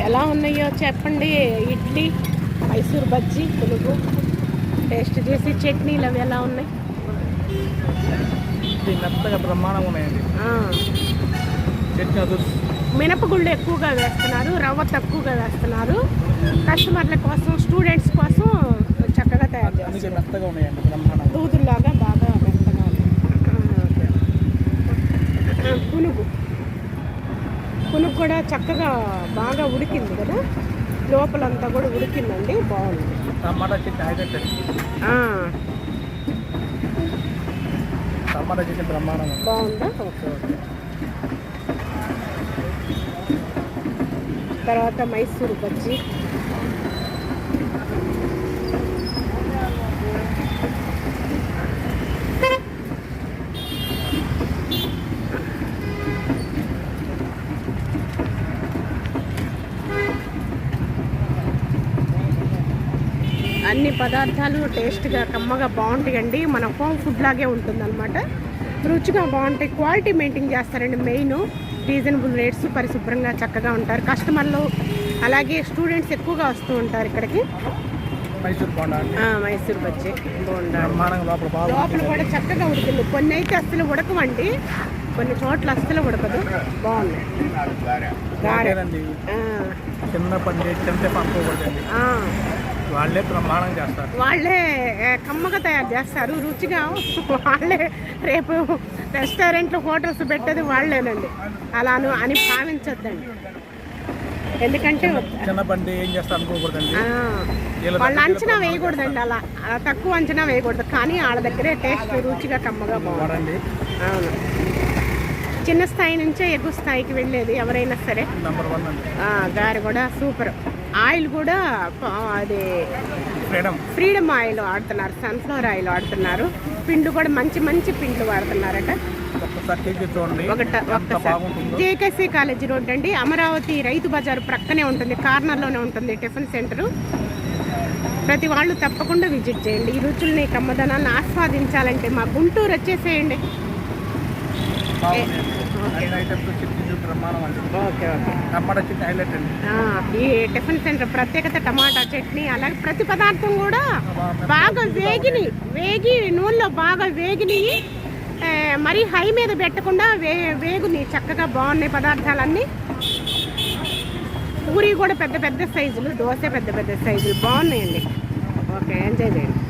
ఎలా ఉన్నాయో చెప్పండి. ఇడ్లీ, మైసూర్ బజ్జీ, పులుగు టేస్ట్ చేసి చట్నీలు అవి ఎలా ఉన్నాయి? మెత్తగా బ్రహ్మాండంగా ఉన్నాయండి. మినపగుళ్ళు ఎక్కువగా వేస్తున్నారు, రవ్వ తక్కువగా వేస్తున్నారు. కస్టమర్ల కోసం, స్టూడెంట్స్ కోసం చక్కగా తయారు చేస్తారు. మెత్తగా ఉన్నాయండి, బ్రహ్మాండంగా దూదుల్లాగా బాగా మెత్తగా ఉంది. పునుగు కూడా చక్కగా బాగా ఉడికింది కదా, లోపలంతా కూడా ఉడికిందండి, బాగుంది. టమాటా చికెన్ హైలైట్, టమాటా చికెన్ బ్రహ్మాండంగా బాగుందా? Okay okay. తర్వాత మైసూరు బజ్జీ, అన్ని పదార్థాలు టేస్ట్గా కమ్మగా బాగుంటాయండి. మన హోమ్ ఫుడ్ లాగే ఉంటుందన్నమాట. రుచిగా బాగుంటాయి, క్వాలిటీ మెయింటైన్ చేస్తారండి. మెయిన్ రీజనబుల్ రేట్స్, పరిశుభ్రంగా చక్కగా ఉంటారు. కస్టమర్లు అలాగే స్టూడెంట్స్ ఎక్కువగా వస్తూ ఉంటారు ఇక్కడికి. మైసూర్ బజ్జీ బోండా లోపల కూడా చక్కగా ఉడికింది. కొన్ని అయితే అస్సలు ఉడకవండి, కొన్ని చోట్ల అస్సలు ఉడకదు. బాగున్నాయి. వాళ్ళే బ్రహ్మాండం చేస్తారు, వాళ్ళే కమ్మగా తయారు చేస్తారు, రుచిగా. వాళ్ళే రేపు రెస్టారెంట్లు, హోటల్స్ పెట్టేది వాళ్ళేనండి. అలాను అని భావించొద్దండి. ఎందుకంటే వాళ్ళ అంచనా వేయకూడదండి, అలా తక్కువ అంచనా వేయకూడదు. కానీ వాళ్ళ దగ్గరే టేస్ట్ రుచిగా కమ్మగా బాగుంటుంది. అవును, చిన్న స్థాయి నుంచే ఎగువ స్థాయికి వెళ్ళేది ఎవరైనా సరే. గారి కూడా సూపర్. ఆయిల్ కూడా అది ఫ్రీడమ్ ఆయిల్ వాడుతున్నారు, సన్ఫ్లవర్ ఆయిల్ వాడుతున్నారు. పిండి కూడా మంచి మంచి పిండ్లు వాడుతున్నారట. జేకేసీ కాలేజీ రోడ్ అండి, అమరావతి రైతు బజారు ప్రక్కనే ఉంటుంది, కార్నర్లోనే ఉంటుంది టిఫిన్ సెంటరు. ప్రతి వాళ్ళు తప్పకుండా విజిట్ చేయండి. ఈ రుచుల్ని, కమ్మదనాన్ని ఆస్వాదించాలంటే మా గుంటూరు వచ్చేసేయండి. ఈ టిఫిన్ సెంటర్ ప్రత్యేకత టమాటా చట్నీ, అలాగే ప్రతి పదార్థం కూడా బాగా వేగి నూనెలో బాగా వేగిని, మరీ హై మీద పెట్టకుండా వేగుని చక్కగా బాగున్నాయి పదార్థాలన్నీ. పూరి కూడా పెద్ద పెద్ద సైజులు, దోశ పెద్ద పెద్ద సైజులు బాగున్నాయండి. ఓకే, ఎంజాయ్ చేయండి.